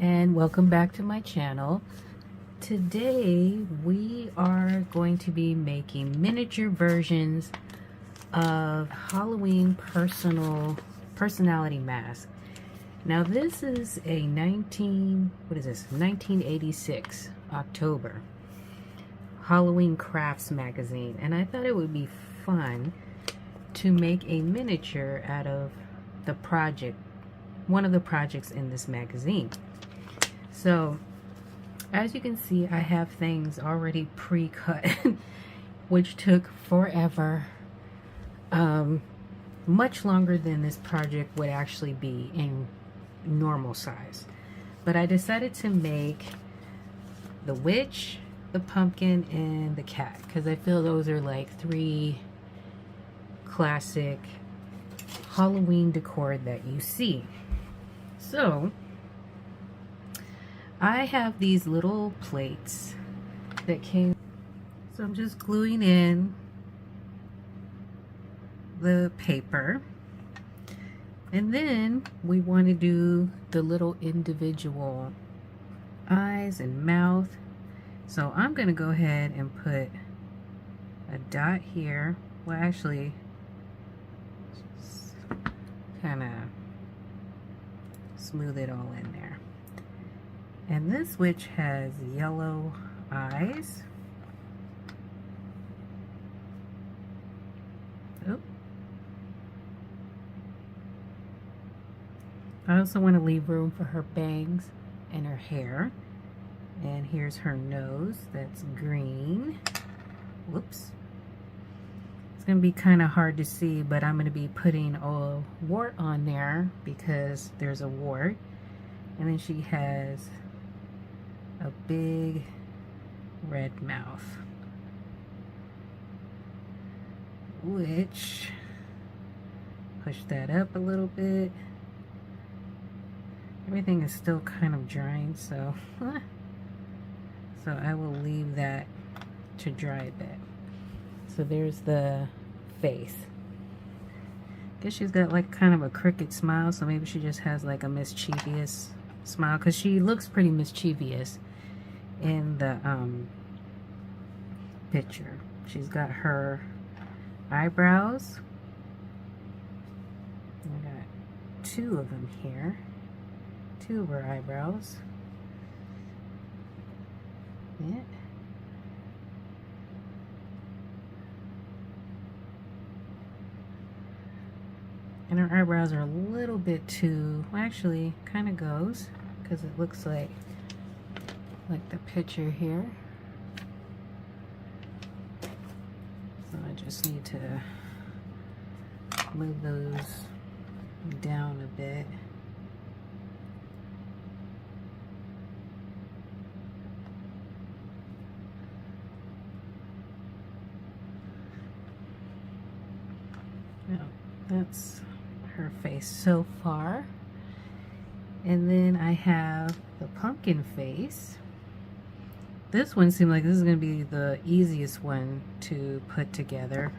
and welcome back to my channel. Today we are going to be making miniature versions of Halloween personality mask. Now this is a 1986 October Halloween crafts magazine, and I thought it would be fun to make a miniature out of one of the projects in this magazine. So as you can see, I have things already pre-cut which took forever, much longer than this project would actually be in normal size. But I decided to make the witch, the pumpkin, and the cat because I feel those are like three classic Halloween decor that you see. So I have these little plates that came, so I'm just gluing in the paper, and then we want to do the little individual eyes and mouth. So I'm going to go ahead and put a dot here. Well, actually, kind of smooth it all in there. And this witch has yellow eyes. Oh. I also want to leave room for her bangs and her hair. And here's her nose, that's green. Whoops. It's going to be kind of hard to see, but I'm going to be putting a wart on there because there's a wart. And then she has a big red mouth, which, push that up a little bit. Everything is still kind of drying, so I will leave that to dry a bit. So there's the face. I guess she's got like kind of a crooked smile, so maybe she just has like a mischievous smile because she looks pretty mischievous in the picture. She's got her eyebrows. I got two of them here. Two of her eyebrows. Yeah. And her eyebrows are a little bit too, well, actually kind of goes because it looks like the picture here. So I just need to move those down a bit. Now, that's her face so far. And then I have the pumpkin face. This one seemed like this is going to be the easiest one to put together,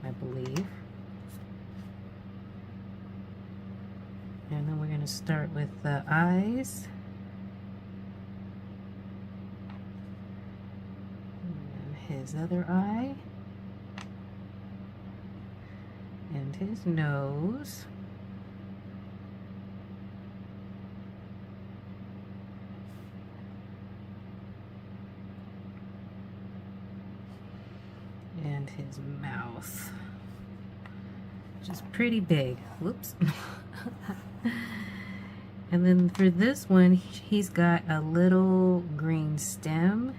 I believe. And then we're going to start with the eyes. And his other eye. And his nose. And his mouth, which is pretty big. Whoops. And then for this one, he's got a little green stem,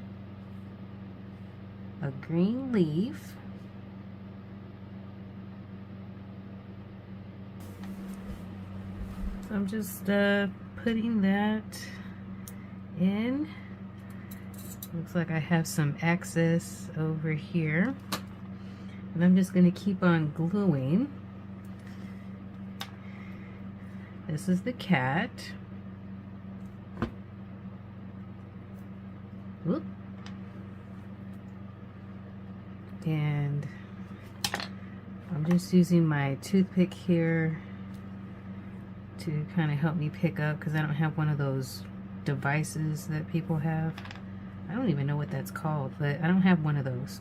a green leaf, so I'm just putting that in. Looks like I have some excess over here, and I'm just going to keep on gluing. This is the cat. Whoop. And I'm just using my toothpick here to to kind of help me pick up, because I don't have one of those devices that people have. I don't even know what that's called, but I don't have one of those.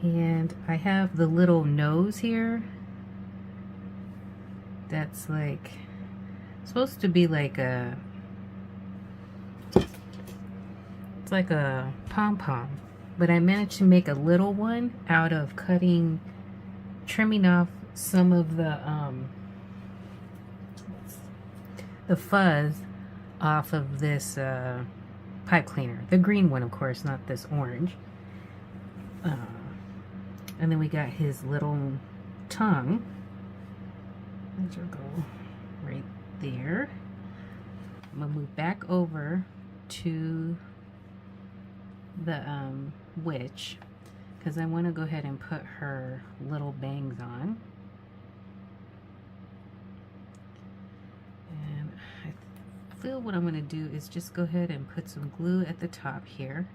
And I have the little nose here that's like supposed to be like a, it's like a pom-pom, but I managed to make a little one out of trimming off some of the fuzz off of this pipe cleaner, the green one, of course, not this orange. And then we got his little tongue. Let's go right there. I'm gonna move back over to the witch, because I want to go ahead and put her little bangs on. And I feel what I'm going to do is just go ahead and put some glue at the top here.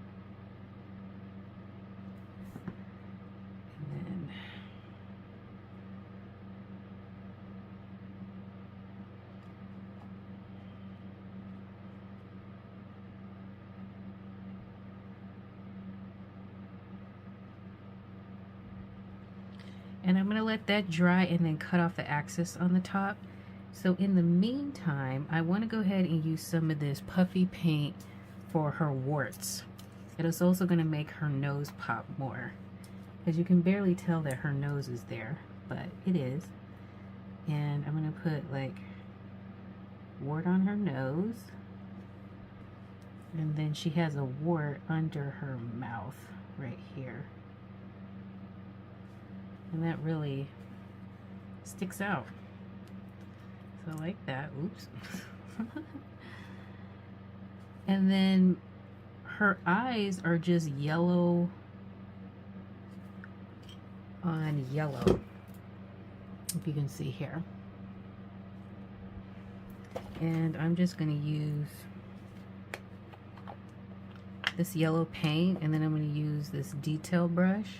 And I'm going to let that dry and then cut off the axis on the top. So in the meantime, I want to go ahead and use some of this puffy paint for her warts. It is also going to make her nose pop more, because you can barely tell that her nose is there, but it is. And I'm going to put like wart on her nose. And then she has a wart under her mouth right here. And that really sticks out. So like that. Oops. And then her eyes are just yellow on yellow, if you can see here. And I'm just going to use this yellow paint, and then I'm going to use this detail brush.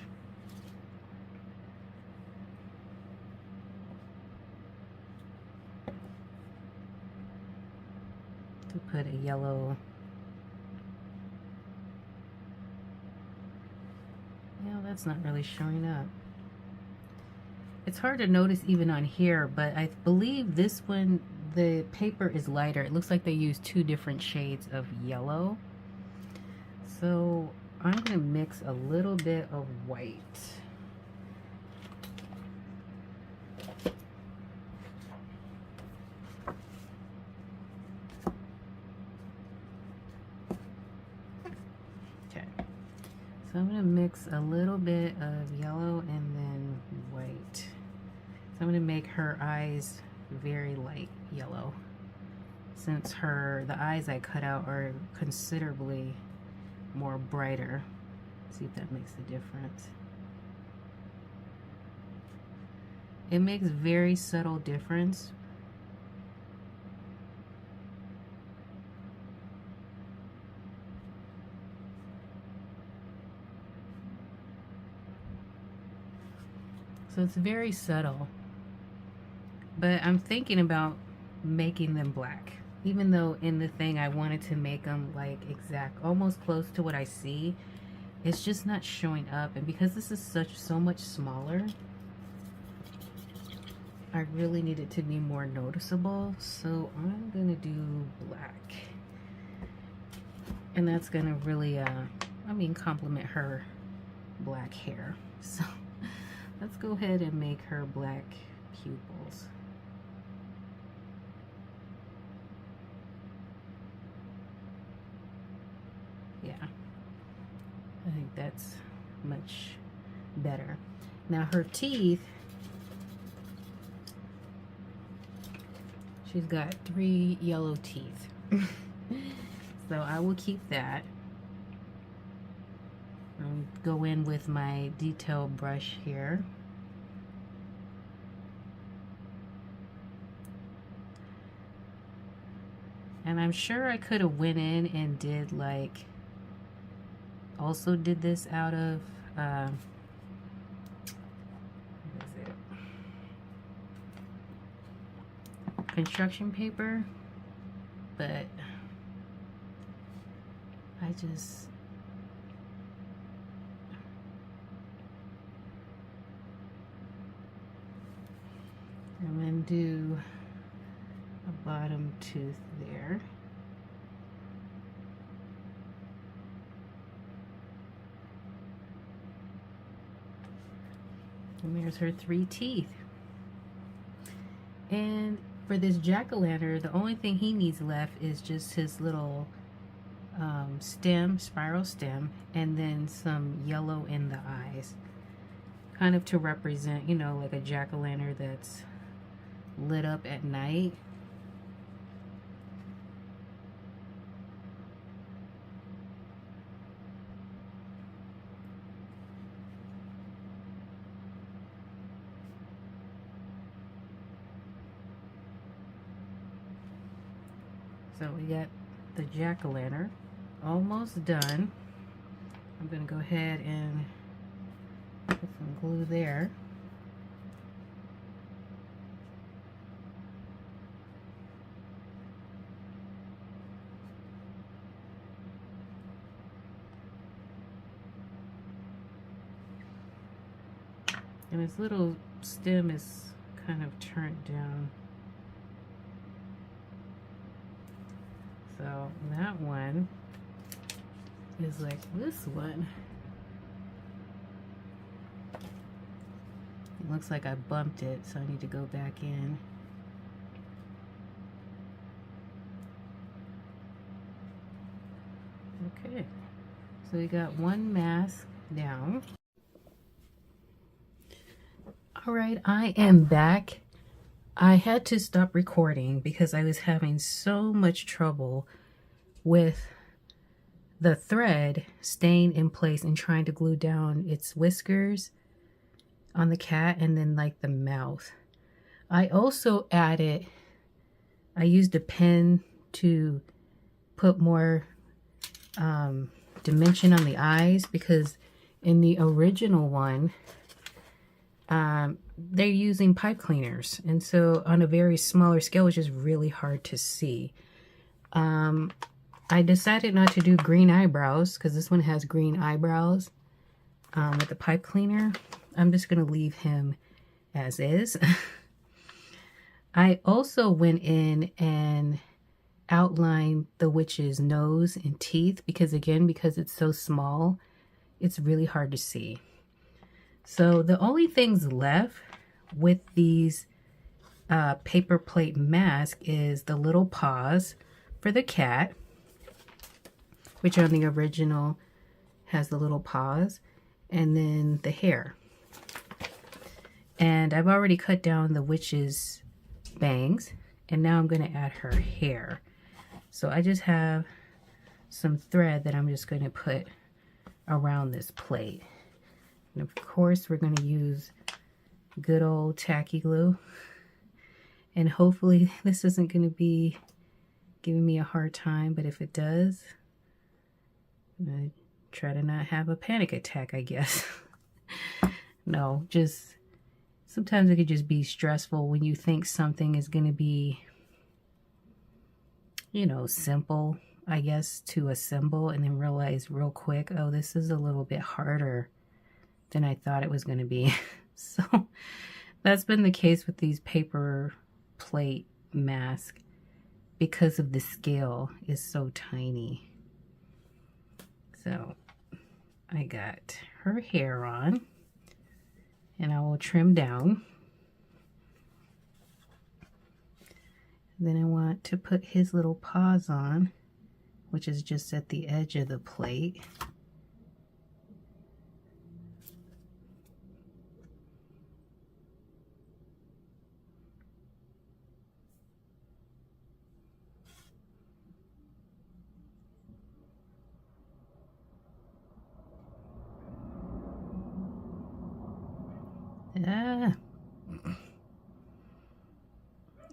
Put a yellow, that's not really showing up. It's hard to notice even on here, but I believe this one, the paper is lighter. It looks like they use two different shades of yellow. So I'm going to mix a little bit of white. So I'm going to mix a little bit of yellow and then white. So I'm going to make her eyes very light yellow, since the eyes I cut out are considerably more brighter. See if that makes a difference. It makes very subtle difference. So it's very subtle, but I'm thinking about making them black, even though in the thing I wanted to make them like exact, almost close to what I see. It's just not showing up, and because this is so much smaller, I really need it to be more noticeable. So I'm gonna do black, and that's gonna really complement her black hair. So let's go ahead and make her black pupils. Yeah, I think that's much better. Now her teeth, she's got 3 yellow teeth. So I will keep that. Go in with my detail brush here. And I'm sure I could have went in and did like, also did this out of, what is it? construction paper, but I'm going to do a bottom tooth there. And there's her 3 teeth. And for this jack-o'-lantern, the only thing he needs left is just his little stem, spiral stem, and then some yellow in the eyes. Kind of to represent, you know, like a jack-o'-lantern that's lit up at night. So we got the jack-o'-lantern almost done. I'm going to go ahead and put some glue there. And his little stem is kind of turned down. So that one is like this one. It looks like I bumped it, so I need to go back in. Okay, so we got one mask down. All right, I am back. I had to stop recording because I was having so much trouble with the thread staying in place and trying to glue down its whiskers on the cat and then like the mouth. I also added, I used a pen to put more dimension on the eyes, because in the original one, they're using pipe cleaners, and so on a very smaller scale, which is really hard to see. I decided not to do green eyebrows because this one has green eyebrows with the pipe cleaner. I'm just going to leave him as is. I also went in and outlined the witch's nose and teeth because, again, because it's so small, it's really hard to see. So the only things left with these paper plate mask is the little paws for the cat, which on the original has the little paws, and then the hair. And I've already cut down the witch's bangs, and now I'm going to add her hair. So I just have some thread that I'm just going to put around this plate. And of course, we're going to use good old tacky glue. And hopefully this isn't going to be giving me a hard time, but if it does, I'm going to try to not have a panic attack, I guess. No, just sometimes it could just be stressful when you think something is going to be, you know, simple, I guess, to assemble, and then realize real quick, oh, this is a little bit harder than I thought it was going to be. So that's been the case with these paper plate masks because of the scale is so tiny. So I got her hair on, and I will trim down. Then I want to put his little paws on, which is just at the edge of the plate.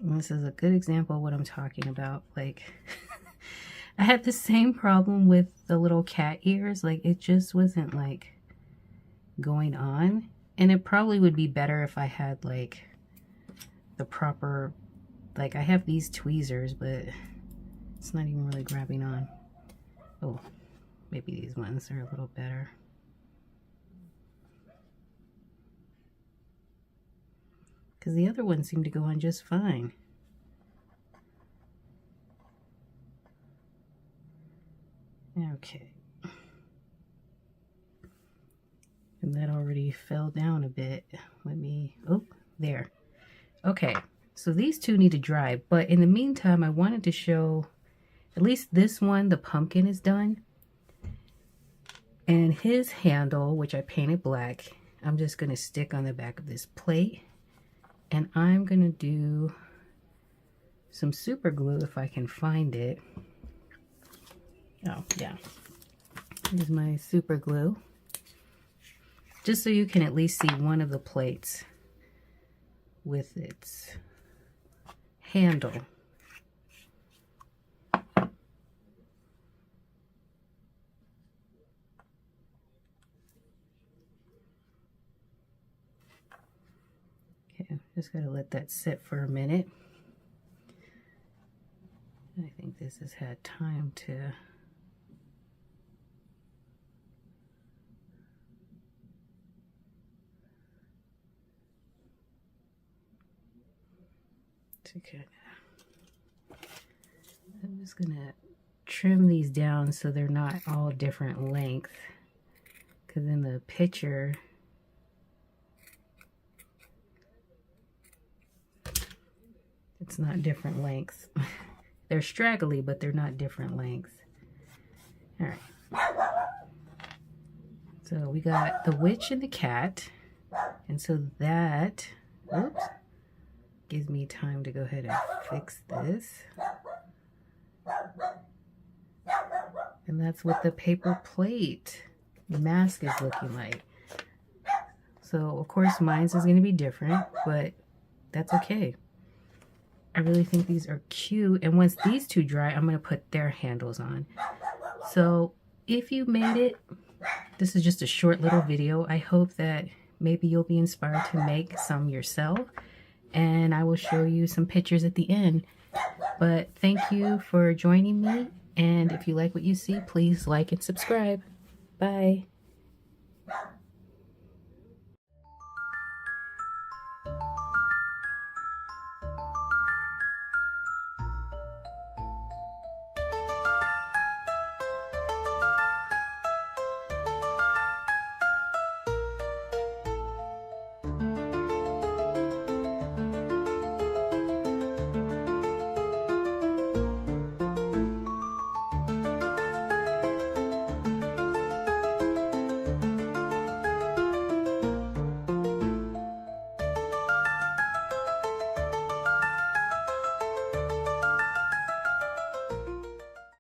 This is a good example of what I'm talking about. Like, I had the same problem with the little cat ears. Like, it just wasn't like going on. And it probably would be better if I had like the proper Like I have these tweezers, but it's not even really grabbing on. Oh, maybe these ones are a little better. Because the other ones seem to go on just fine. Okay. And that already fell down a bit. Let me, oh, there. Okay, so these two need to dry, but in the meantime, I wanted to show at least this one, the pumpkin is done. And his handle, which I painted black, I'm just gonna stick on the back of this plate. And I'm gonna do some super glue if I can find it. Oh, yeah. Here's my super glue. Just so you can at least see one of the plates with its handle. Okay, just gotta let that sit for a minute. I think this has had time to good. I'm just gonna trim these down so they're not all different length, because in the picture it's not different lengths. They're straggly, but they're not different lengths. All right. So we got the witch and the cat, and so that, oops, gives me time to go ahead and fix this. And that's what the paper plate mask is looking like. So of course mine's is going to be different, but that's okay. I really think these are cute, and once these two dry, I'm going to put their handles on. So if you made it, this is just a short little video. I hope that maybe you'll be inspired to make some yourself, and I will show you some pictures at the end. But thank you for joining me, and if you like what you see, please like and subscribe. Bye.